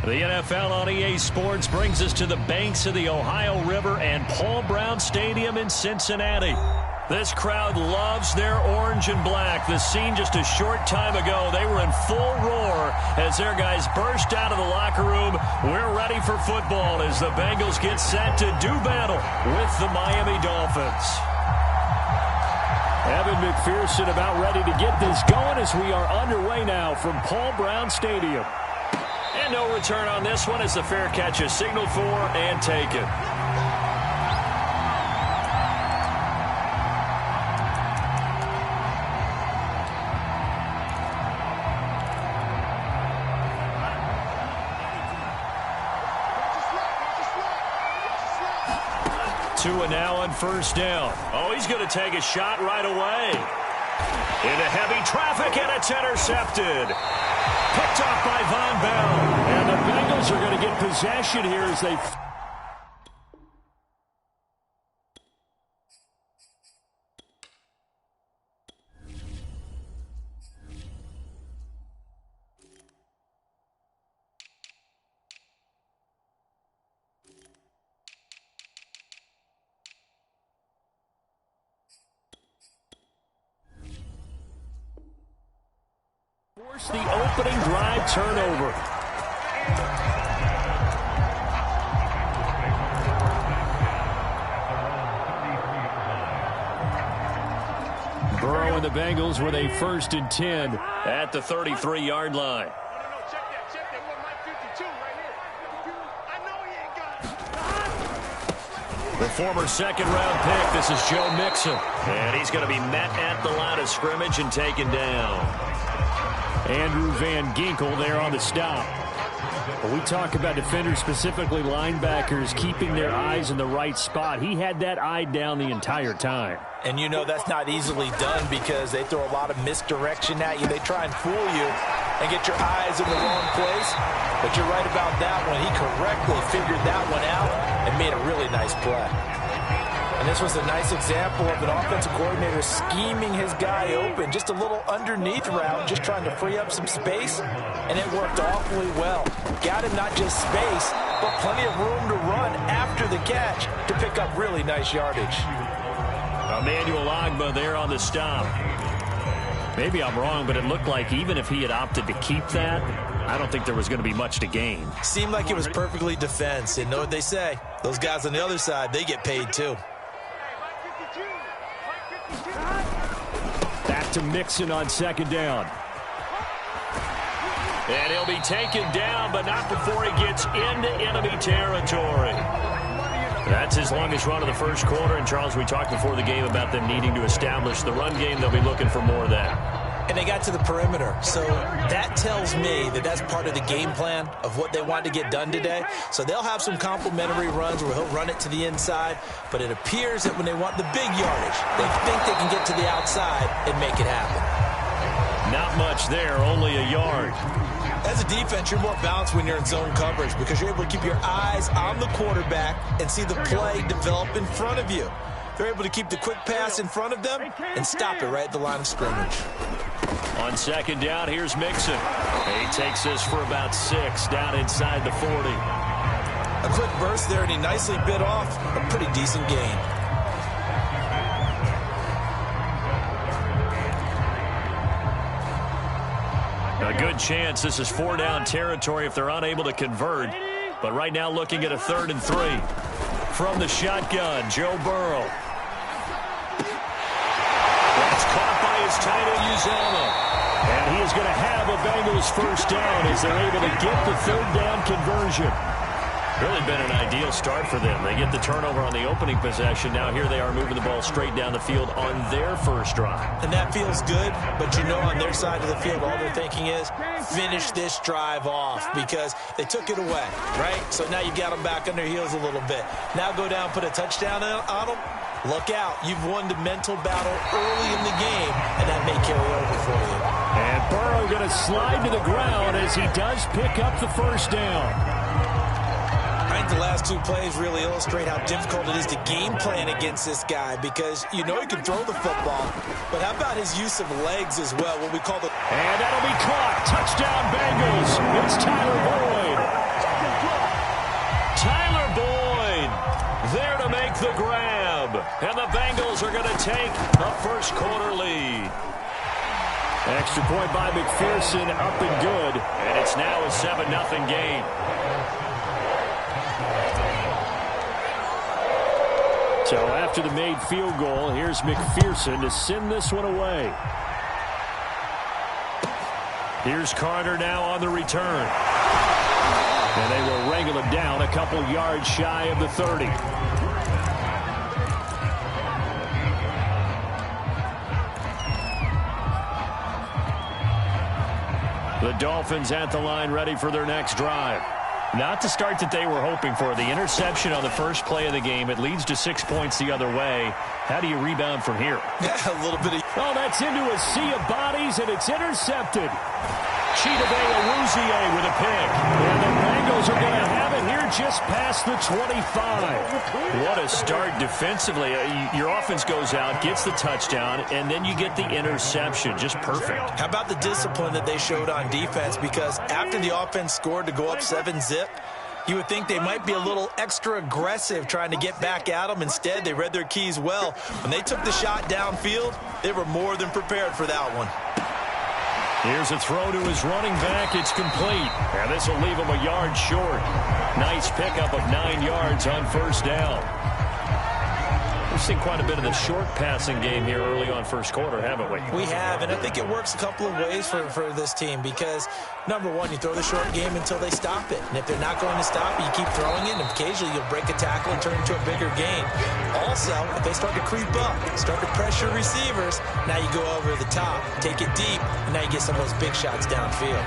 The NFL on EA Sports brings us to the banks of the Ohio River and Paul Brown Stadium in Cincinnati. This crowd loves their orange and black. The scene just a short time ago, they were in full roar as their guys burst out of the locker room. We're ready for football as the Bengals get set to do battle with the Miami Dolphins. Evan McPherson about ready to get this going as we are underway now from Paul Brown Stadium. And no return on this one as the fair catch is signaled for and taken. Tua now on first down. Oh, he's going to take a shot right away. Into heavy traffic, and it's intercepted. Picked off by Von Bell. And the Bengals are going to get possession here as they... force the opening drive turnover. Burrow and the Bengals with a 1st and 10 at the 33-yard line. The former second-round pick, this is Joe Mixon. And he's going to be met at the line of scrimmage and taken down. Andrew Van Ginkel there on the stop. When we talk about defenders, specifically linebackers, keeping their eyes in the right spot, he had that eye down the entire time. And you know that's not easily done because they throw a lot of misdirection at you. They try and fool you and get your eyes in the wrong place. But you're right about that one. He correctly figured that one out and made a really nice play. And this was a nice example of an offensive coordinator scheming his guy open. Just a little underneath route, just trying to free up some space, and it worked awfully well. Got him not just space, but plenty of room to run after the catch to pick up really nice yardage. Emmanuel Ogbah there on the stop. Maybe I'm wrong, but it looked like even if he had opted to keep that, I don't think there was going to be much to gain. Seemed like it was perfectly defense. And know what they say? Those guys on the other side, they get paid too. Back to Mixon on second down. And he'll be taken down, but not before he gets into enemy territory. That's his longest run of the first quarter. And, Charles, we talked before the game about them needing to establish the run game. They'll be looking for more of that. And they got to the perimeter. So that tells me that that's part of the game plan of what they want to get done today. So they'll have some complementary runs where he'll run it to the inside. But it appears that when they want the big yardage, they think they can get to the outside and make it happen. Not much there, only a yard. As a defense, you're more balanced when you're in zone coverage because you're able to keep your eyes on the quarterback and see the play develop in front of you. They're able to keep the quick pass in front of them and stop it right at the line of scrimmage. On second down, here's Mixon. He takes this for about 6 down inside the 40. A quick burst there, and he nicely bit off a pretty decent gain. A good chance this is 4-down territory if they're unable to convert. But right now looking at a 3rd and 3. From the shotgun, Joe Burrow. That's caught by his tight end, Uzomah. And he is going to have a Bengals first down as they're able to get the 3rd down conversion. Really been an ideal start for them. They get the turnover on the opening possession. Now here they are moving the ball straight down the field on their first drive. And that feels good, but you know on their side of the field all they're thinking is finish this drive off because they took it away, right? So now you got them back on their heels a little bit. Now go down, put a touchdown on them. Look out. You've won the mental battle early in the game, and that may carry over for you. And Burrow going to slide to the ground as he does pick up the first down. I think the last 2 plays really illustrate how difficult it is to game plan against this guy because you know he can throw the football, but how about his use of legs as well, what we call the... And that'll be caught. Touchdown Bengals. It's Tyler Boyd. with the grab. And the Bengals are going to take a first quarter lead. Extra point by McPherson, up and good. And it's now a 7-0 game. So after the made field goal, here's McPherson to send this one away. Here's Carter now on the return. And they will wrangle him down a couple yards shy of the 30. The Dolphins at the line ready for their next drive. Not the start that they were hoping for. The interception on the first play of the game. It leads to 6 points the other way. How do you rebound from here? Yeah, a little bit of... Oh, that's into a sea of bodies, and it's intercepted. Chidobe Awuzie with a pick. And the Bengals are going to have it here just past the 25. What a start defensively. Your offense goes out, gets the touchdown, and then you get the interception. Just perfect. How about the discipline that they showed on defense? Because after the offense scored to go up 7-zip, you would think they might be a little extra aggressive trying to get back at them. Instead, they read their keys well. When they took the shot downfield, they were more than prepared for that one. Here's a throw to his running back. It's complete. And this will leave him a yard short. Nice pickup of 9 yards on first down. We've seen quite a bit of the short passing game here early on first quarter, haven't we? We have, and I think it works a couple of ways for this team because, number one, you throw the short game until they stop it. And if they're not going to stop it, you keep throwing it, and occasionally you'll break a tackle and turn it into a bigger game. Also, if they start to creep up, start to pressure receivers, now you go over the top, take it deep, and now you get some of those big shots downfield.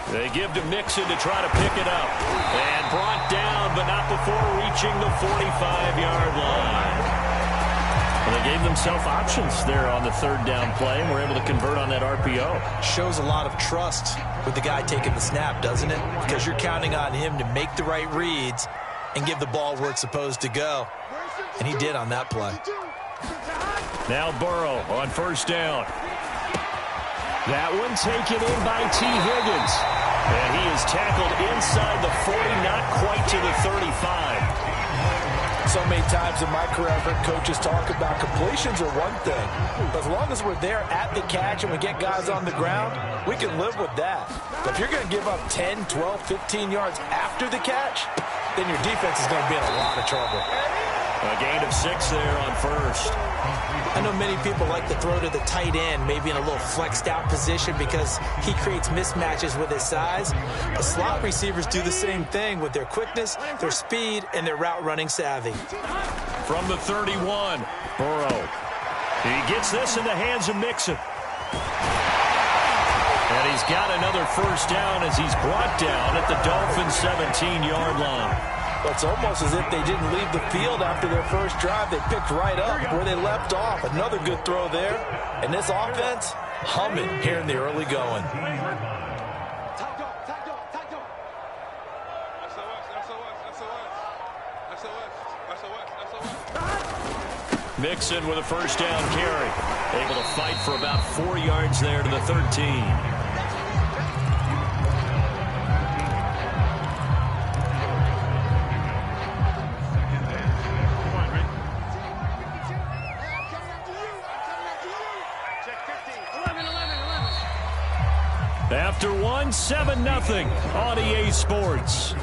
They give to Mixon to try to pick it up. And brought down, but not before reaching the 45-yard line. Well, they gave themselves options there on the third down play, and were able to convert on that RPO. Shows a lot of trust with the guy taking the snap, doesn't it? Because you're counting on him to make the right reads and give the ball where it's supposed to go. And he did on that play. Now Burrow on first down. That one taken in by T. Higgins. And he is tackled inside the 40, not quite to the 35. So many times in my career, I've heard coaches talk about completions are one thing. But as long as we're there at the catch and we get guys on the ground, we can live with that. But if you're going to give up 10, 12, 15 yards after the catch, then your defense is going to be in a lot of trouble. A gain of 6 there on first. I know many people like to throw to the tight end, maybe in a little flexed out position because he creates mismatches with his size. But slot receivers do the same thing with their quickness, their speed, and their route running savvy. From the 31, Burrow. He gets this in the hands of Mixon. And he's got another first down as he's brought down at the Dolphins' 17-yard line. Well, it's almost as if they didn't leave the field after their first drive. They picked right up where they left off. Another good throw there. And this offense, humming here in the early going. Mixon with a first down carry. Able to fight for about 4 yards there to the 13. After one, 7-0 on EA Sports.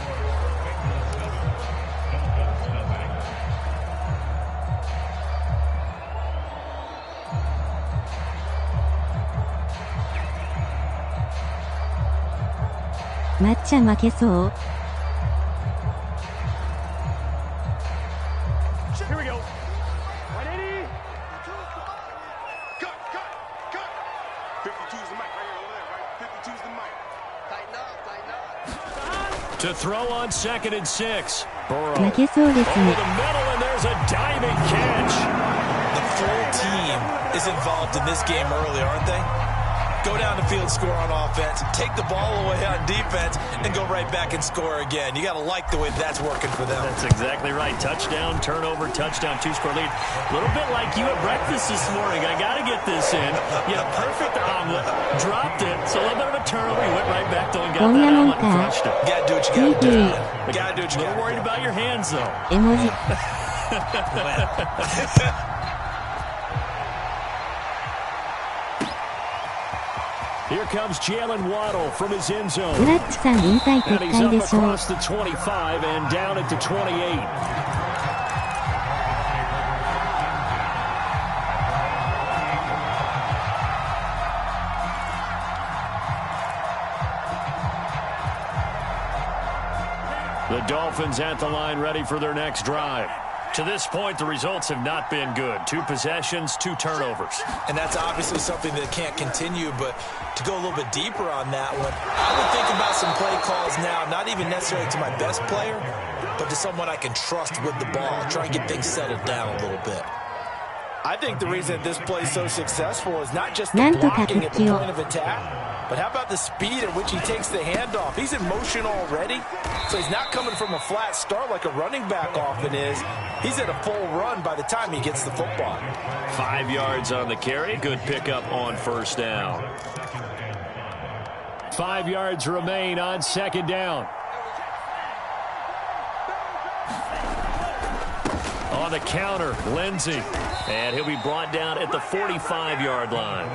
Matcha 負けそう。Here we go. To throw on 2nd and 6. Burrow. 負けそうです Over ね。 the middle, and there's a diving catch. The full team is involved in this game early, aren't they? go down the field, score on offense, take the ball away on defense, and go right back and score again. You got to like the way that's working for them. That's exactly right. Touchdown, turnover, touchdown, two-score lead. A little bit like you at breakfast this morning. I got to get this in. You had a perfect omelet, dropped it, so a little bit of a turnover. You went right back, though, and got that omelet and crushed it. You got to do what you got to do. You got to do what you got to do. A little worried about your hands, though. 絵文字 Here comes Jalen Waddle from his end zone. ブラッチさん引退 And 撤 he's 回 up でしょう across the 25 and down at the 28. The Dolphins at the line ready for their next drive. To this point, the results have not been good. 2 possessions, 2 turnovers. And that's obviously something that can't continue, but to go a little bit deeper on that one, I would think about some play calls now, not even necessarily to my best player, but to someone I can trust with the ball, try and get things settled down a little bit. I think the reason this play is so successful is not just the blocking at the point of attack, but how about the speed at which he takes the handoff? He's in motion already, so he's not coming from a flat start like a running back often is. He's at a full run by the time he gets the football. 5 yards on the carry. Good pickup on first down. 5 yards remain on second down. On the counter, Lindsey. And he'll be brought down at the 45-yard line.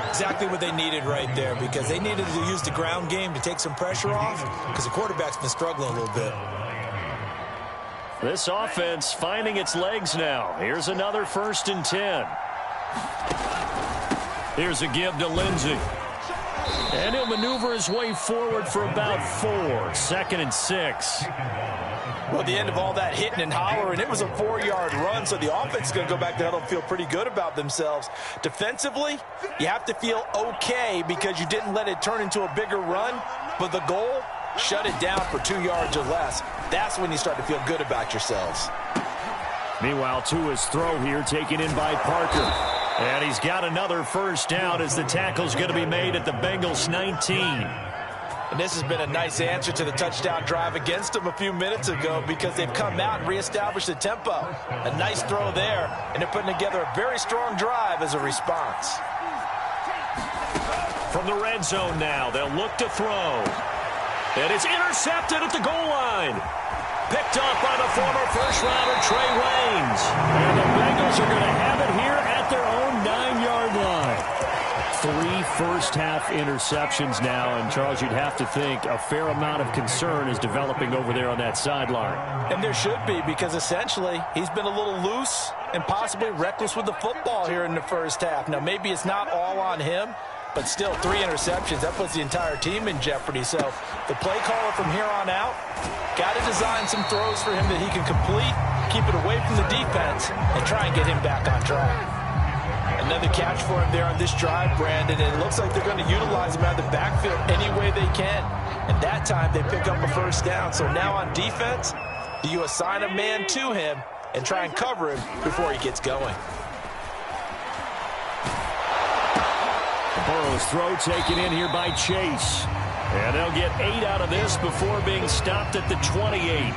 Exactly what they needed right there, because they needed to use the ground game to take some pressure off, because the quarterback's been struggling a little bit. This offense finding its legs now. Here's another 1st and 10. Here's a give to Lindsey. And he'll maneuver his way forward for about 4. 2nd and 6. Well, the end of all that hitting and hollering, it was a 4-yard run, so the offense is going to go back to huddle and feel pretty good about themselves. Defensively, you have to feel okay because you didn't let it turn into a bigger run, but the goal, shut it down for 2 yards or less. That's when you start to feel good about yourselves. Meanwhile, Tua's throw here taken in by Parker. And he's got another first down as the tackle's going to be made at the Bengals 19. And this has been a nice answer to the touchdown drive against them a few minutes ago because they've come out and reestablished the tempo. A nice throw there, and they're putting together a very strong drive as a response. From the red zone now, they'll look to throw. And it's intercepted at the goal line. Picked up by the former first-rounder Trey Waynes. And the Bengals are going to have it here at their own 9-yard line. 3 first-half interceptions now, and Charles, you'd have to think a fair amount of concern is developing over there on that sideline. And there should be, because essentially he's been a little loose and possibly reckless with the football here in the first half. Now, maybe it's not all on him, but still 3 interceptions. That puts the entire team in jeopardy. So the play caller from here on out got to design some throws for him that he can complete, keep it away from the defense, and try and get him back on track. Another catch for him there on this drive, Brandon, and it looks like they're going to utilize him out of the backfield any way they can. And that time they pick up a first down. So now on defense, do you assign a man to him and try and cover him before he gets going? Burrow's throw taken in here by Chase. And they'll get 8 out of this before being stopped at the 28.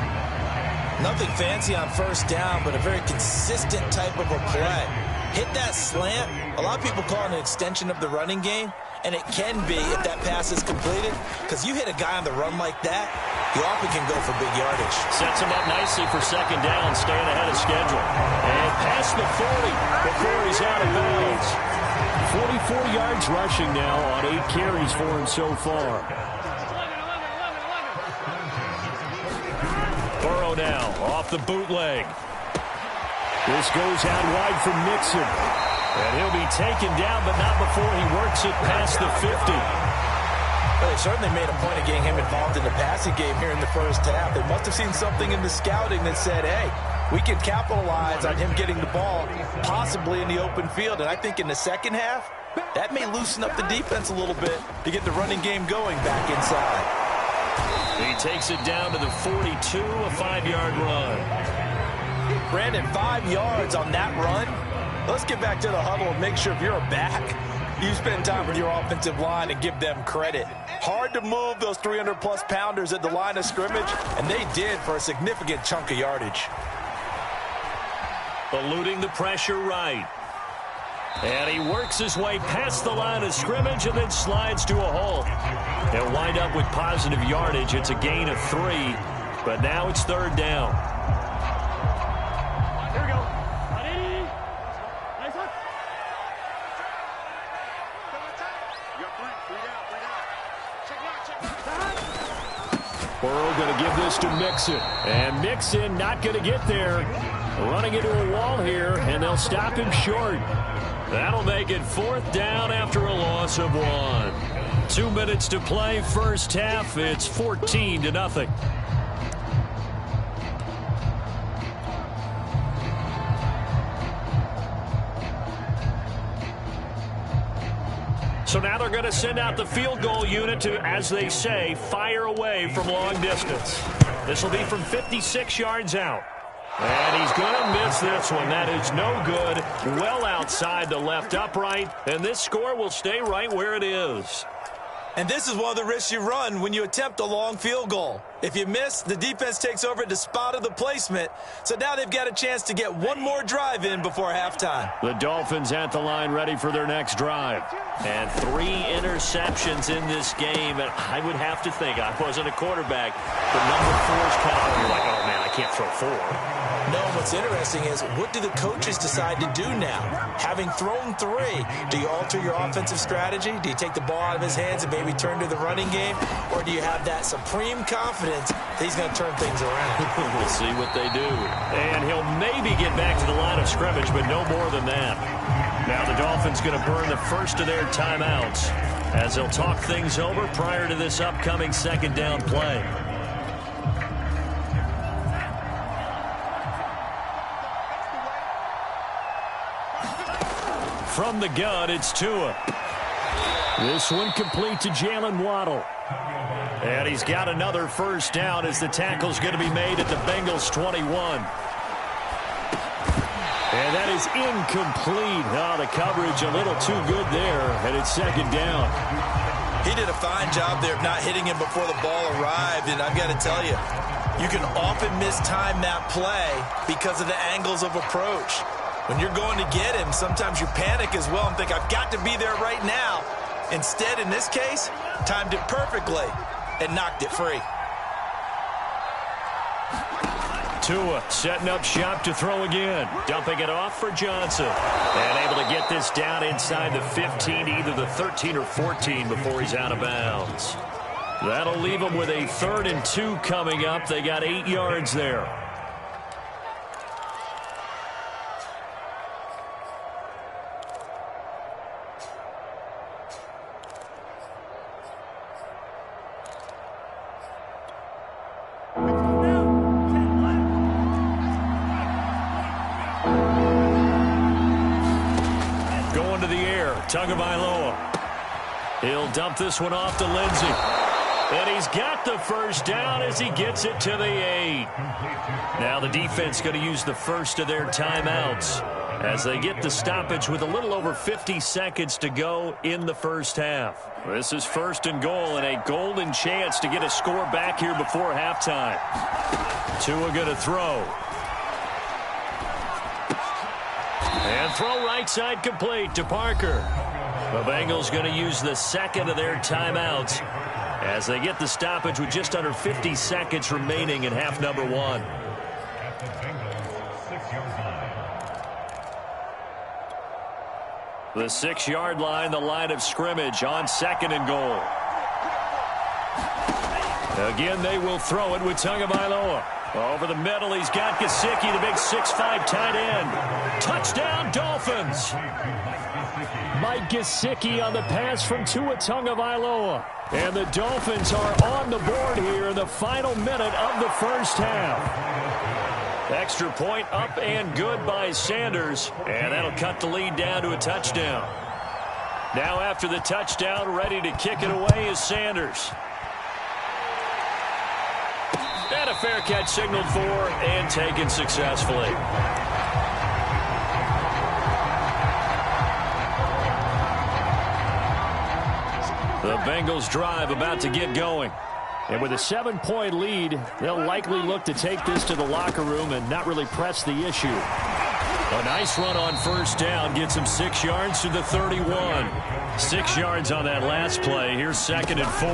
Nothing fancy on first down, but a very consistent type of a play. Hit that slant. A lot of people call it an extension of the running game, and it can be if that pass is completed, because you hit a guy on the run like that, he often can go for big yardage. Sets him up nicely for second down, staying ahead of schedule. And past the 40 before he's out of bounds. 44 yards rushing now on 8 carries for him so far. Burrow now off the bootleg. This goes out wide for Mixon. And he'll be taken down, but not before he works it past the 50. Well, they certainly made a point of getting him involved in the passing game here in the first half. They must have seen something in the scouting that said, hey, we can capitalize on him getting the ball, possibly in the open field. And I think in the second half, that may loosen up the defense a little bit to get the running game going back inside. He takes it down to the 42, a 5-yard run. Brandon, 5 yards on that run. Let's get back to the huddle and make sure if you're a back, You spend time with your offensive line and give them credit. Hard to move those 300-plus pounders at the line of scrimmage, and they did for a significant chunk of yardage. Eluding the pressure right. And he works his way past the line of scrimmage and then slides to a halt. He'll wind up with positive yardage. It's a gain of 3, but now it's third down. Here we go. Ready? Nice one. Burrow going to give this to Mixon. And Mixon not going to get there. Running into a wall here, and they'll stop him short. That'll make it fourth down after a loss of 1. 2 minutes to play, first half. It's 14-0. So now they're going to send out the field goal unit to, as they say, fire away from long distance. This will be from 56 yards out. And he's going to miss this one. That is no good. Well outside the left upright. And this score will stay right where it is. And this is one of the risks you run when you attempt a long field goal. If you miss, the defense takes over at the spot of the placement. So now they've got a chance to get one more drive in before halftime. The Dolphins at the line ready for their next drive. And 3 interceptions in this game. And I would have to think, I wasn't a quarterback, but number 4 is kind of like, oh, man, I can't throw 4. No, what's interesting is what do the coaches decide to do now? Having thrown 3, do you alter your offensive strategy? Do you take the ball out of his hands and maybe turn to the running game? Or do you have that supreme confidence that he's going to turn things around? We'll see what they do. And he'll maybe get back to the line of scrimmage, but no more than that. Now the Dolphins going to burn the first of their timeouts as they'll talk things over prior to this upcoming second down play. From the gun, it's Tua. This one complete to Jalen Waddle. And he's got another first down as the tackle's going to be made at the Bengals' 21. And that is incomplete. Oh, the coverage a little too good there, and it's second down. He did a fine job there of not hitting him before the ball arrived, and I've got to tell you, you can often mistime that play because of the angles of approach. When you're going to get him, sometimes you panic as well and think, I've got to be there right now. Instead, in this case, timed it perfectly and knocked it free. Tua setting up shop to throw again. Dumping it off for Johnson. And able to get this down inside the 15, either the 13 or 14 before he's out of bounds. That'll leave them with a 3rd and 2 coming up. They got 8 yards there. Tagovailoa. He'll dump this one off to Lindsey. And he's got the first down as he gets it to the 8. Now the defense going to use the first of their timeouts as they get the stoppage with a little over 50 seconds to go in the first half. This is 1st and goal and a golden chance to get a score back here before halftime. Tua going to throw. And throw right side complete to Parker. The Bengals going to use the 2nd of their timeouts as they get the stoppage with just under 50 seconds remaining in half number 1. The 6-yard line, the line of scrimmage on 2nd and goal. Again, they will throw it with Tagovailoa. Over the middle, he's got Gesicki, the big 6'5" tight end. Touchdown, Dolphins! Mike Gesicki on the pass from Tua Tagovailoa. And the Dolphins are on the board here in the final minute of the first half. Extra point up and good by Sanders. And that'll cut the lead down to a touchdown. Now after the touchdown, ready to kick it away is Sanders. And a fair catch signaled for and taken successfully. The Bengals drive about to get going. And with a 7-point lead, they'll likely look to take this to the locker room and not really press the issue. A nice run on first down gets him 6 yards to the 31. 6 yards on that last play. Here's 2nd and 4.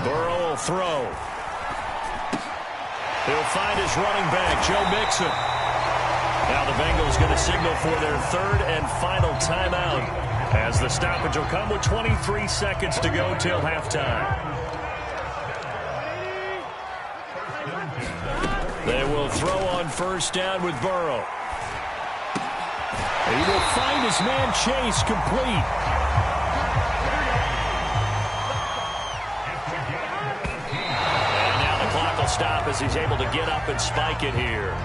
Burrow will throw. He'll find his running back, Joe Mixon. Now the Bengals going to signal for their 3rd and final timeout, as the stoppage will come with 23 seconds to go till halftime. They will throw on first down with Burrow. He will find his man Chase complete. And now the clock will stop as he's able to get up and spike it here.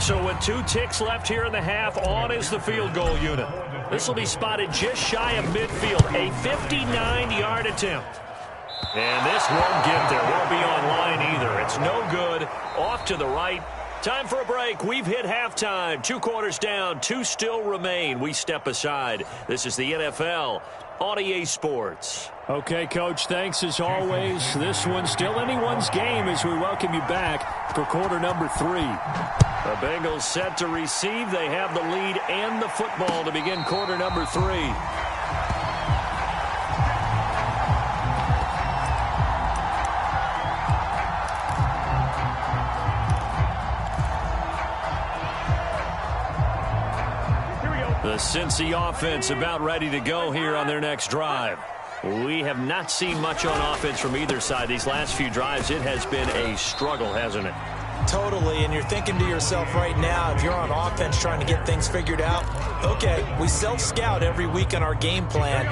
So with 2 ticks left here in the half, on is the field goal unit. This will be spotted just shy of midfield, a 59-yard attempt. And this won't get there. Won't be on line either. It's no good. Off to the right. Time for a break. We've hit halftime. 2 quarters down. 2 still remain. We step aside. This is the NFL on EA Sports. Okay, Coach, thanks as always. This one's still anyone's game as we welcome you back for quarter number 3. The Bengals set to receive. They have the lead and the football to begin quarter number 3. The Cincy offense about ready to go here on their next drive. We have not seen much on offense from either side. These last few drives, it has been a struggle, hasn't it? Totally, and you're thinking to yourself right now, if you're on offense trying to get things figured out, okay, we self-scout every week on our game plan.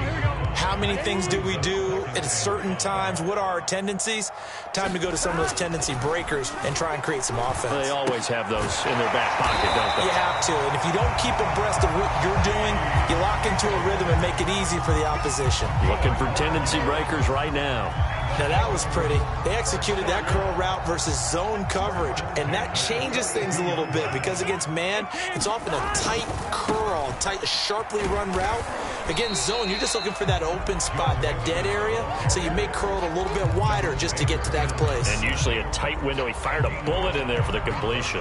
How many things do we do at certain times? What are our tendencies? Time to go to some of those tendency breakers and try and create some offense. They always have those in their back pocket, don't they? You have to, and if you don't keep abreast of what you're doing, you lock into a rhythm and make it easy for the opposition. Looking for tendency breakers right now. Now that was pretty. They executed that curl route versus zone coverage, and that changes things a little bit because against man, it's often a tight curl, tight, sharply run route. Against zone, you're just looking for that open spot, that dead area, so you may curl it a little bit wider just to get to that place. And usually a tight window. He fired a bullet in there for the completion.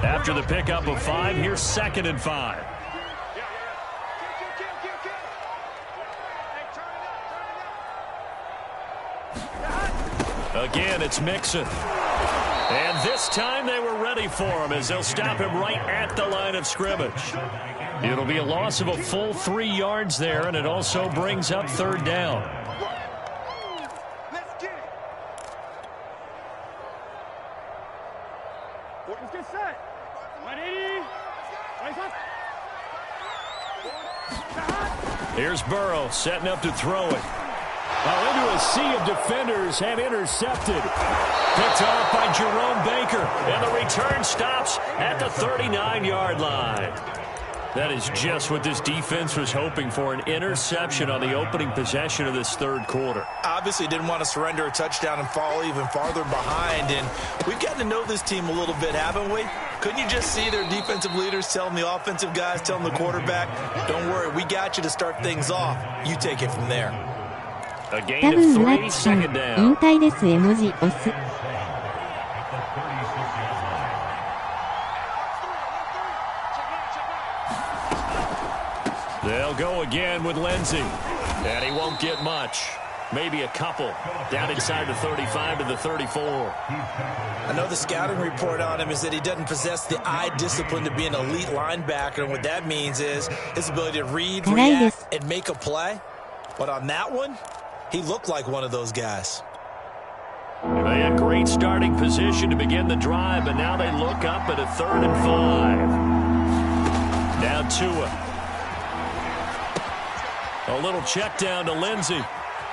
After the pickup of 5, here's 2nd and 5. Again, it's Mixon. And this time they were ready for him as they'll stop him right at the line of scrimmage. It'll be a loss of a full 3 yards there, and it also brings up 3rd down. Let's get it. Let's get set. 180. Here's Burrow setting up to throw it. Well, into a sea of defenders and intercepted. Picked off by Jerome Baker, and the return stops at the 39-yard line. That is just what this defense was hoping for, an interception on the opening possession of this 3rd quarter. Obviously didn't want to surrender a touchdown and fall even farther behind, and we've gotten to know this team a little bit, haven't we? Couldn't you just see their defensive leaders telling the offensive guys, telling the quarterback, don't worry, we got you to start things off. You take it from there. A 多 gain of 分マ 3, ッチさん second 引 down. 退です絵文字押す They'll go again with Lindsey. And he won't get much. Maybe a couple. Down inside the 35 to the 34. I know the scouting report on him is that he doesn't possess the eye discipline to be an elite linebacker, and what that means is his ability to read, react, and make a play. But on that one, he looked like one of those guys. They had great starting position to begin the drive, but now they look up at a 3rd and 5. Now Tua. A little check down to Lindsey.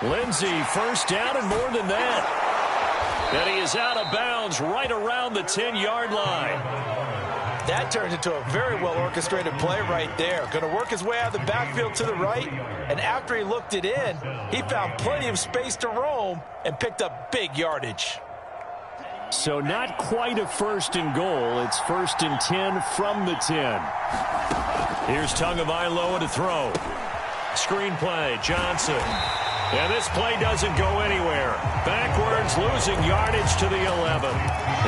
Lindsey, first down and more than that. And he is out of bounds right around the 10-yard line. That turned into a very well-orchestrated play right there. Going to work his way out of the backfield to the right, and after he looked it in, he found plenty of space to roam and picked up big yardage. So not quite a 1st and goal. It's 1st and 10 from the 10. Here's Tagovailoa to throw. Screen play, Johnson. And this play doesn't go anywhere. Backwards, losing yardage to the 11.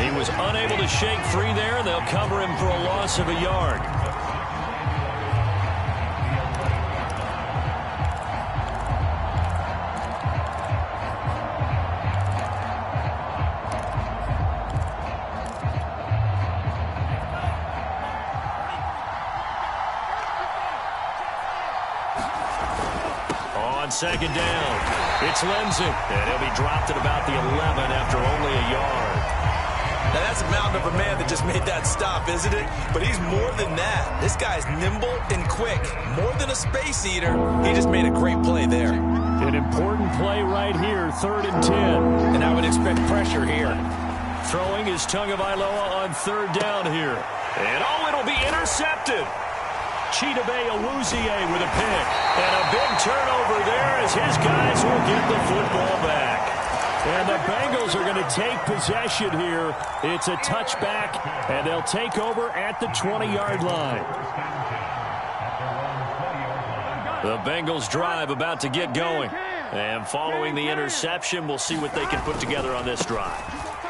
He was unable to shake free there. They'll cover him for a loss of a yard. On 2nd down, it's Lindsey, and he'll be dropped at about the 11 after only a yard. Now that's a mountain of a man that just made that stop, isn't it? But he's more than that. This guy's nimble and quick. More than a space eater, he just made a great play there. An important play right here, 3rd and 10. And I would expect pressure here. Throwing is Tagovailoa on 3rd down here. And it'll be intercepted. Chidobe Awuzie with a pick. And a big turnover there as his guys will get the football back. And the Bengals are going to take possession here. It's a touchback, and they'll take over at the 20-yard line. The Bengals drive about to get going. And following the interception, we'll see what they can put together on this drive.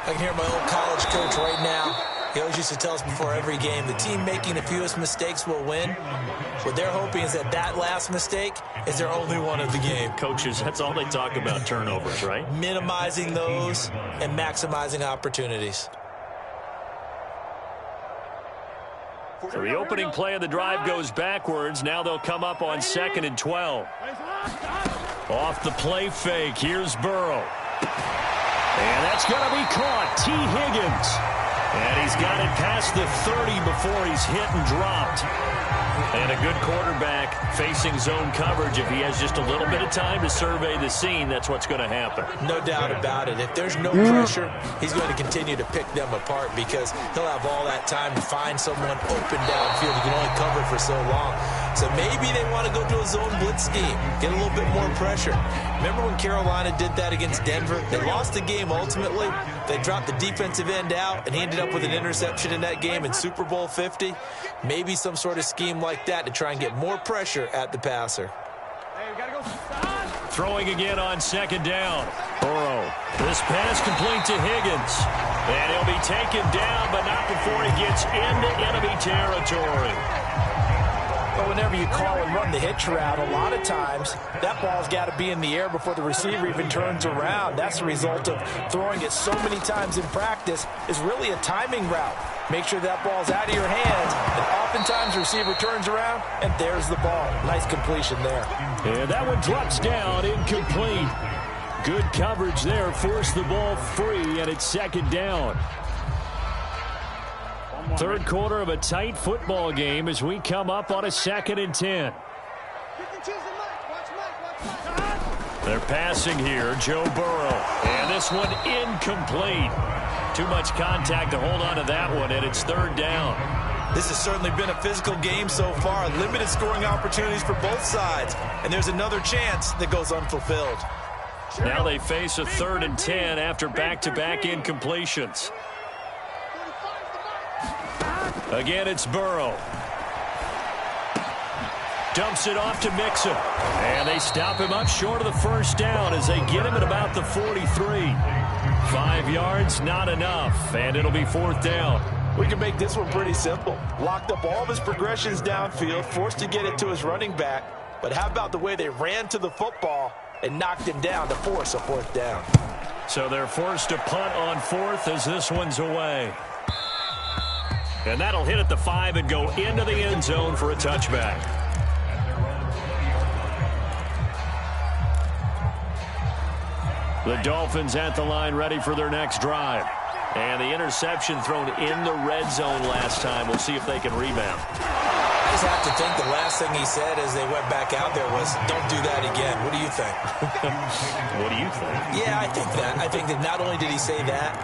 I can hear my old college coach right now. He always used to tell us before every game, the team making the fewest mistakes will win. What they're hoping is that last mistake is their only one of the game. Coaches, that's all they talk about, turnovers, right? Minimizing those and maximizing opportunities. So the opening play of the drive goes backwards. Now they'll come up on 2nd and 12. Off the play fake, here's Burrow. And that's going to be caught. T. Higgins. And he's got it past the 30 before he's hit and dropped. And a good quarterback facing zone coverage. If he has just a little bit of time to survey the scene, that's what's going to happen. No doubt about it. If there's no pressure, he's going to continue to pick them apart because he'll have all that time to find someone open downfield. He can only cover for so long. So maybe they want to go to a zone blitz scheme, get a little bit more pressure. Remember when Carolina did that against Denver? They lost the game ultimately. They dropped the defensive end out, and he ended up with an interception in that game in Super Bowl 50. Maybe some sort of scheme like that to try and get more pressure at the passer. Hey, we gotta go. Throwing again on 2nd down. Burrow. This pass complete to Higgins. And he'll be taken down, but not before he gets into enemy territory. But whenever you call and run the hitch route, a lot of times that ball's got to be in the air before the receiver even turns around. That's the result of throwing it so many times in practice. Is really a timing route. Make sure that ball's out of your hands, and oftentimes the receiver turns around, and there's the ball. Nice completion there. And that one drops down, incomplete. Good coverage there, forced the ball free, and it's 2nd down. 3rd quarter of a tight football game as we come up on a 2nd and 10. They're passing here, Joe Burrow. And this one incomplete. Too much contact to hold on to that one, and it's 3rd down. This has certainly been a physical game so far. Limited scoring opportunities for both sides. And there's another chance that goes unfulfilled. Now they face a 3rd and 10 after back-to-back incompletions. Again, it's Burrow. Dumps it off to Mixon. And they stop him up short of the 1st down as they get him at about the 43. 5 yards, not enough. And it'll be 4th down. We can make this one pretty simple. Locked up all of his progressions downfield, forced to get it to his running back. But how about the way they ran to the football and knocked him down to force a 4th down? So they're forced to punt on 4th as this one's away. And that'll hit at the 5 and go into the end zone for a touchback. The Dolphins at the line ready for their next drive. And the interception thrown in the red zone last time. We'll see if they can rebound. I just have to think the last thing he said as they went back out there was, don't do that again. What do you think? What do you think? Yeah, I think that. I think that not only did he say that,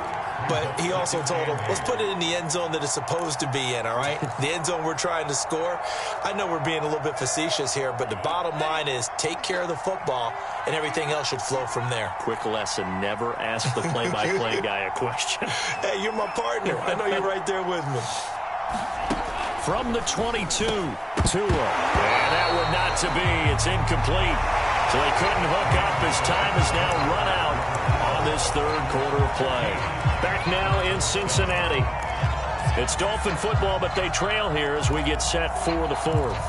but he also told him, let's put it in the end zone that it's supposed to be in, all right? The end zone we're trying to score. I know we're being a little bit facetious here, but the bottom line is take care of the football, and everything else should flow from there. Quick lesson, never ask the play-by-play guy a question. Hey, you're my partner. I know you're right there with me. From the 22, Tua. And that would not to be. It's incomplete. So he couldn't hook up. His time is now run out on this third quarter of play. Back now in Cincinnati. It's Dolphin football, but they trail here as we get set for the fourth.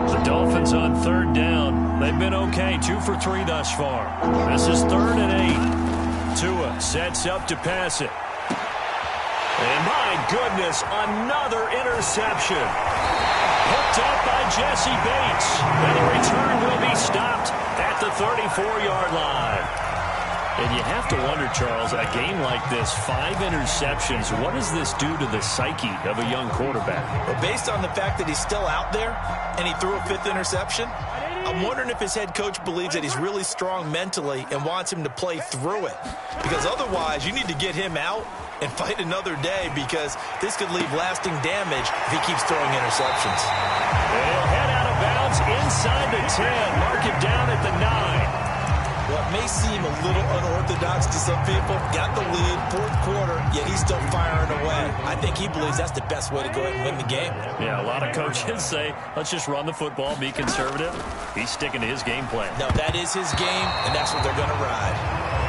The Dolphins on third down. They've been okay, 2 for 3 thus far. This is 3rd and 8. Tua sets up to pass it. And my goodness, another interception. Hooked up by Jesse Bates. And the return will be stopped at the 34-yard line. And you have to wonder, Charles, a game like this, 5 interceptions, what does this do to the psyche of a young quarterback? Well, based on the fact that he's still out there and he threw a 5th interception, I'm wondering if his head coach believes that he's really strong mentally and wants him to play through it. Because otherwise, you need to get him out and fight another day, because this could leave lasting damage if he keeps throwing interceptions. And he'll head out of bounds inside the 10. Mark it down at the 9. Well, it may seem a little unorthodox to some people. Got the lead, 4th quarter, yet he's still firing away. I think he believes that's the best way to go ahead and win the game. Yeah, a lot of coaches say, let's just run the football, be conservative. He's sticking to his game plan. No, that is his game, and that's what they're going to ride.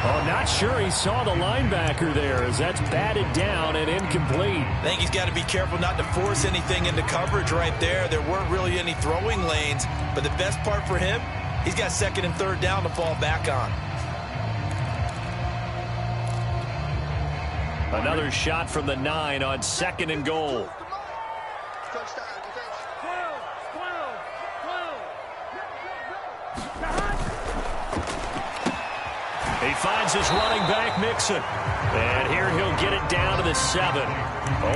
Oh, not sure he saw the linebacker there, as that's batted down and incomplete. I think he's got to be careful not to force anything into coverage right there. There weren't really any throwing lanes, but the best part for him, he's got 2nd and 3rd down to fall back on. Another shot from the 9 on 2nd and goal. He finds his running back, Mixon. And here he'll get it down to the 7.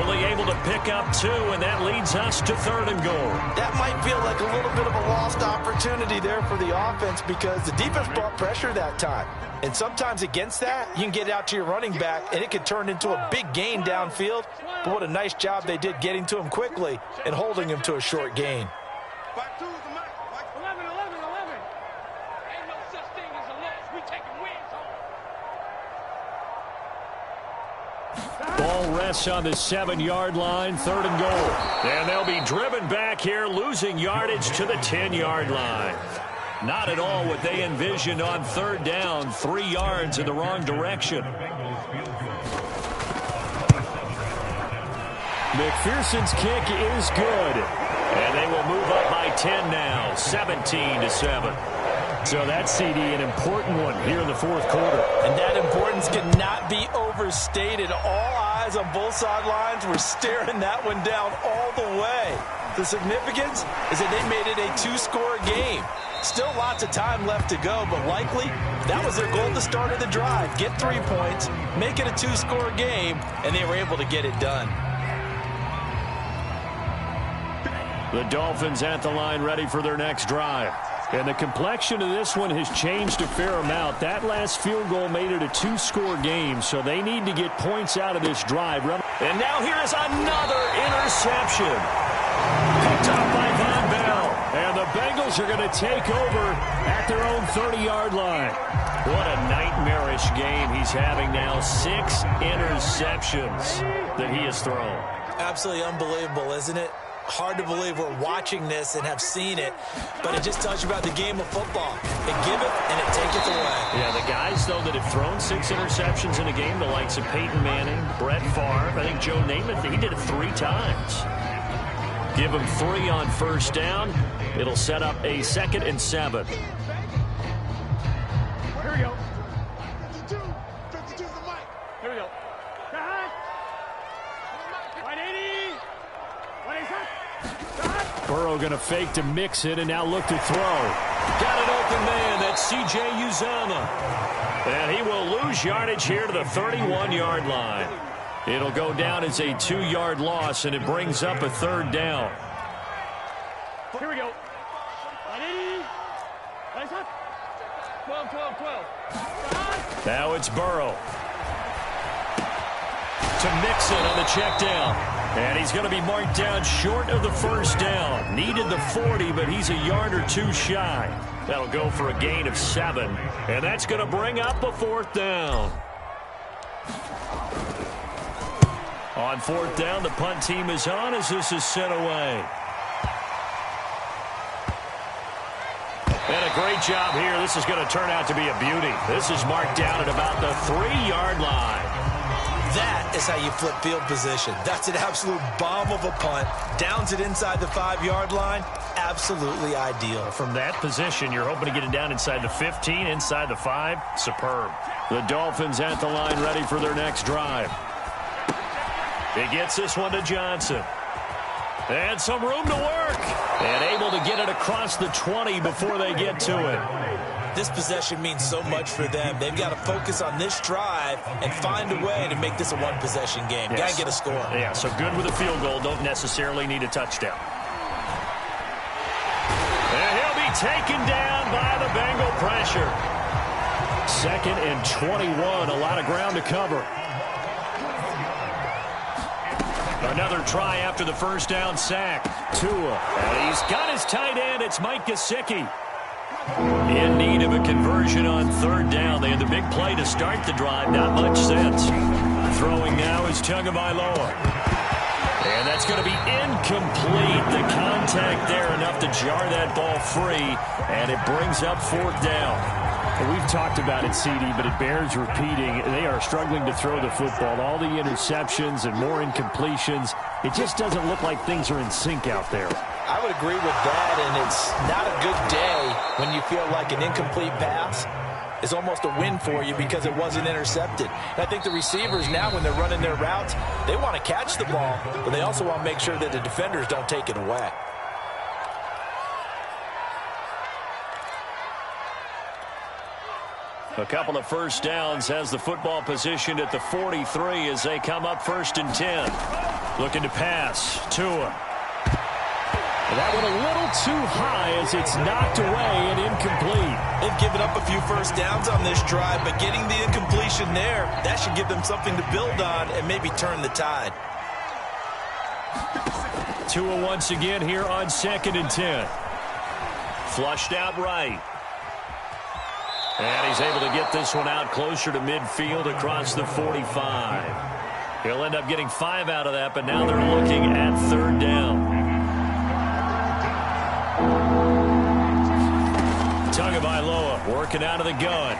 Only able to pick up 2, and that leads us to 3rd and goal. That might feel like a little bit of a lost opportunity there for the offense, because the defense brought pressure that time. And sometimes against that, you can get out to your running back, and it could turn into a big gain downfield. But what a nice job they did getting to him quickly and holding him to a short gain. Ball rests on the 7-yard line, 3rd and goal. And they'll be driven back here, losing yardage to the 10-yard line. Not at all what they envisioned on 3rd down, 3 yards in the wrong direction. McPherson's kick is good. And they will move up by 10 now, 17-7. So that CD, an important one here in the 4th quarter. And that importance cannot be overstated. All eyes on both sidelines were staring that one down all the way. The significance is that they made it a 2-score game. Still lots of time left to go, but likely that was their goal to start of the drive. Get 3 points, make it a 2-score game, and they were able to get it done. The Dolphins at the line, ready for their next drive. And the complexion of this one has changed a fair amount. That last field goal made it a 2-score game, so they need to get points out of this drive. And now here is another interception. Picked up by Von Bell. And the Bengals are going to take over at their own 30-yard line. What a nightmarish game he's having now. 6 interceptions that he has thrown. Absolutely unbelievable, isn't it? Hard to believe we're watching this and have seen it, but it just tells you about the game of football. It giveth and it taketh away. Yeah, the guys, though, that have thrown 6 interceptions in a game, the likes of Peyton Manning, Brett Favre, I think Joe Namath, he did it 3 times. Give him 3 on 1st down. It'll set up a 2nd and 7. Here we go. 52 to the mic. Here we go. Burrow going to fake to mix it and now look to throw. Got an open man. That's C.J. Uzomah. And he will lose yardage here to the 31-yard line. It'll go down as a 2-yard loss, and it brings up a 3rd down. Here we go. 180. Now it's Burrow. To Mixon on the check down. And he's going to be marked down short of the first down. Needed the 40, but he's a yard or two shy. That'll go for a gain of 7. And that's going to bring up a 4th down. On 4th down, the punt team is on as this is sent away. And a great job here. This is going to turn out to be a beauty. This is marked down at about the 3-yard line. That is how you flip field position. That's an absolute bomb of a punt. Downs it inside the 5-yard line. Absolutely ideal. From that position, you're hoping to get it down inside the 15, inside the 5. Superb. The Dolphins at the line ready for their next drive. He gets this one to Johnson. And some room to work. And able to get it across the 20 before they get to it. This possession means so much for them. They've got to focus on this drive and find a way to make this a one-possession game. Yes. Got to get a score. Yeah, so good with a field goal. Don't necessarily need a touchdown. And he'll be taken down by the Bengal pressure. 2nd and 21. A lot of ground to cover. Another try after the first down sack. Tua. And he's got his tight end. It's Mike Gesicki. In need of a conversion on 3rd down. They had the big play to start the drive. Not much sense. Throwing now is Tagovailoa. And that's going to be incomplete. The contact there enough to jar that ball free. And it brings up 4th down. We've talked about it, CD, but it bears repeating. They are struggling to throw the football. All the interceptions and more incompletions. It just doesn't look like things are in sync out there. I would agree with that, and it's not a good day when you feel like an incomplete pass is almost a win for you because it wasn't intercepted. And I think the receivers now, when they're running their routes, they want to catch the ball, but they also want to make sure that the defenders don't take it away. A couple of first downs has the football positioned at the 43 as they come up 1st and 10. Looking to pass. Tua. That one a little too high as it's knocked away and incomplete. They've given up a few first downs on this drive, but getting the incompletion there, that should give them something to build on and maybe turn the tide. Tua once again here on 2nd and 10. Flushed out right. And he's able to get this one out closer to midfield across the 45. He'll end up getting 5 out of that, but now they're looking at 3rd down. Tagovailoa working out of the gun.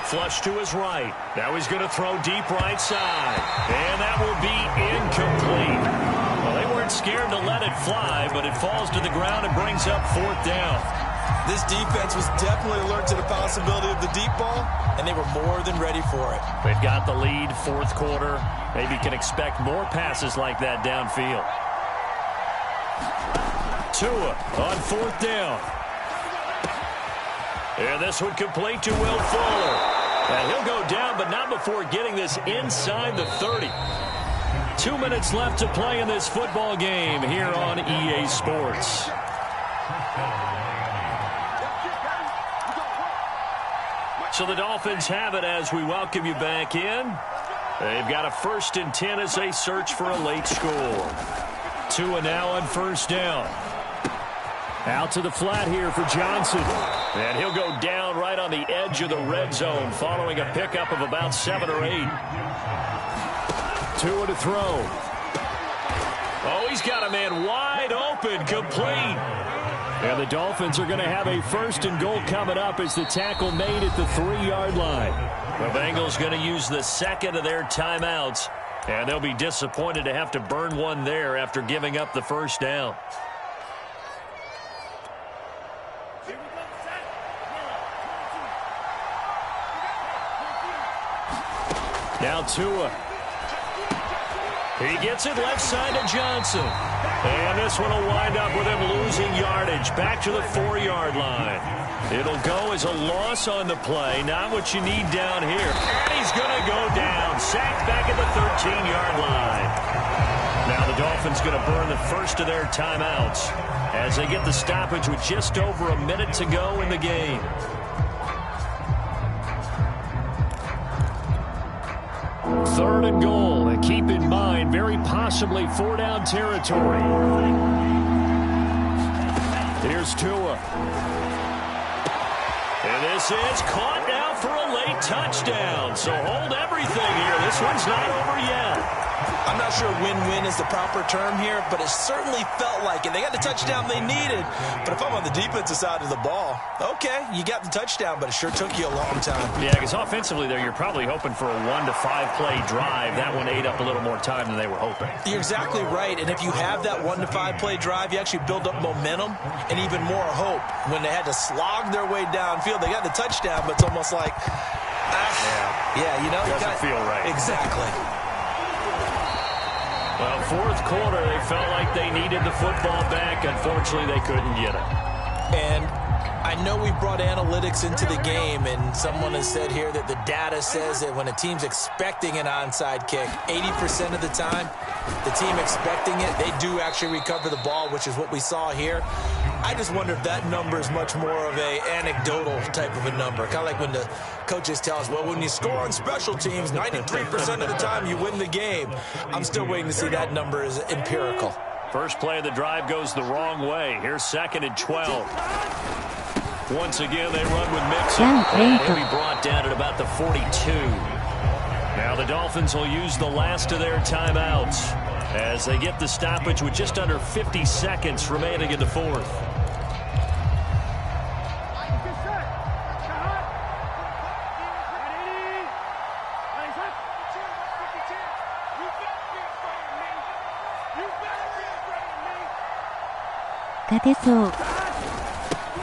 Flush to his right. Now he's going to throw deep right side. And that will be incomplete. Well, they weren't scared to let it fly, but it falls to the ground and brings up 4th down. This defense was definitely alert to the possibility of the deep ball, and they were more than ready for it. They've got the lead, 4th quarter. Maybe can expect more passes like that downfield. Tua on 4th down. And this one complete to Will Fuller. And he'll go down, but not before getting this inside the 30. 2 minutes left to play in this football game here on EA Sports. So the Dolphins have it as we welcome you back in. They've got a 1st and 10 as they search for a late score. Tua now on 1st down. Out to the flat here for Johnson. And he'll go down right on the edge of the red zone following a pickup of about 7 or 8. Tua to throw. Oh, he's got a man wide open, complete. And the Dolphins are going to have a 1st and goal coming up as the tackle made at the 3-yard line. The Bengals going to use the 2nd of their timeouts. And they'll be disappointed to have to burn one there after giving up the 1st down. Now Tua. He gets it left side to Johnson. And this one will wind up with him losing yardage back to the 4-yard line. It'll go as a loss on the play. Not what you need down here. And he's going to go down. Sacked back at the 13-yard line. Now the Dolphins going to burn the first of their timeouts as they get the stoppage with just over a minute to go in the game. Third and goal, and keep in mind, very possibly 4-down territory. Here's Tua. And this is caught now for a late touchdown. So hold everything here. This one's not over yet. I'm not sure win-win is the proper term here, but it certainly felt like it. They got the touchdown they needed. But if I'm on the defensive side of the ball, okay, you got the touchdown, but it sure took you a long time. Yeah, because offensively there, you're probably hoping for a 1 to 5 play drive. That one ate up a little more time than they were hoping. You're exactly right. And if you have that 1 to 5 play drive, you actually build up momentum and even more hope. When they had to slog their way downfield, they got the touchdown, but it's almost like, yeah, you know, doesn't feel right. Exactly. Well, fourth quarter, they felt like they needed the football back. Unfortunately, they couldn't get it. And I know we brought analytics into the game, and someone has said here that the data says that when a team's expecting an onside kick, 80% of the time, the team expecting it, they do actually recover the ball, which is what we saw here. I just wonder if that number is much more of a anecdotal type of a number. Kind of like when the coaches tell us, well, when you score on special teams, 93% of the time you win the game. I'm still waiting to see that number is empirical. First play of the drive goes the wrong way. Here's 2nd and 12. Once again, they run with Mixon. And he'll be brought down at about the 42. Now the Dolphins will use the last of their timeouts as they get the stoppage with just under 50 seconds remaining in the fourth.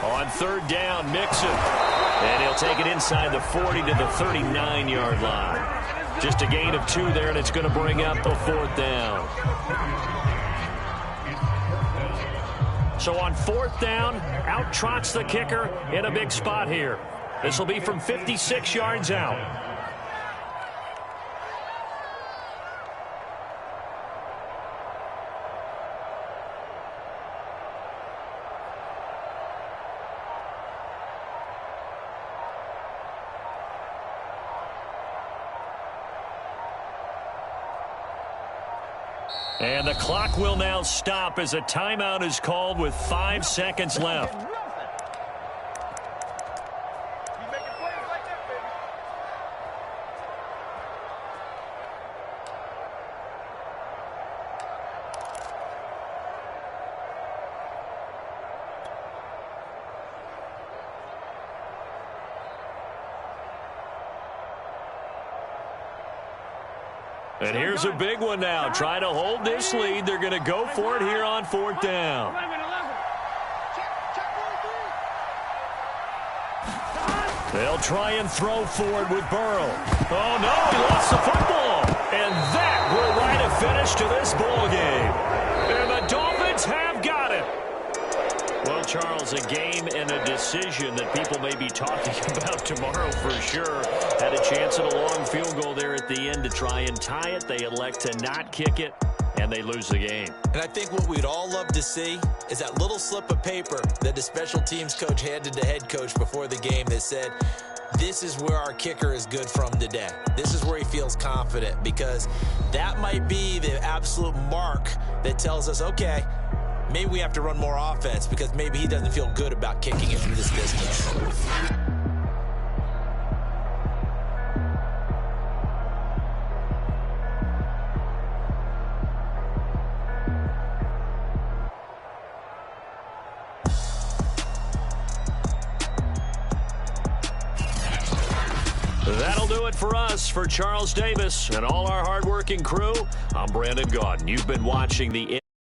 On third down, Mixon. And he'll take it inside the 40 to the 39-yard line. Just a gain of 2 there, and it's going to bring up a 4th down. So on 4th down, out trots the kicker in a big spot here. This will be from 56 yards out. And the clock will now stop as a timeout is called with 5 seconds left. And here's a big one now. Trying to hold this lead. They're going to go for it here on 4th down. They'll try and throw forward with Burrow. Oh, no, he lost the football. And that will write a finish to this ball game. And the Dolphins have got it. Well, Charles, a game and a decision that people may be talking about tomorrow for sure. Had a chance at a long field goal there at the end to try and tie it. They elect to not kick it, and they lose the game. And I think what we'd all love to see is that little slip of paper that the special teams coach handed the head coach before the game that said, this is where our kicker is good from today. This is where he feels confident, because that might be the absolute mark that tells us, okay, maybe we have to run more offense because maybe he doesn't feel good about kicking it from this distance. That'll do it for us. For Charles Davis and all our hardworking crew, I'm Brandon Gaudin. You've been watching the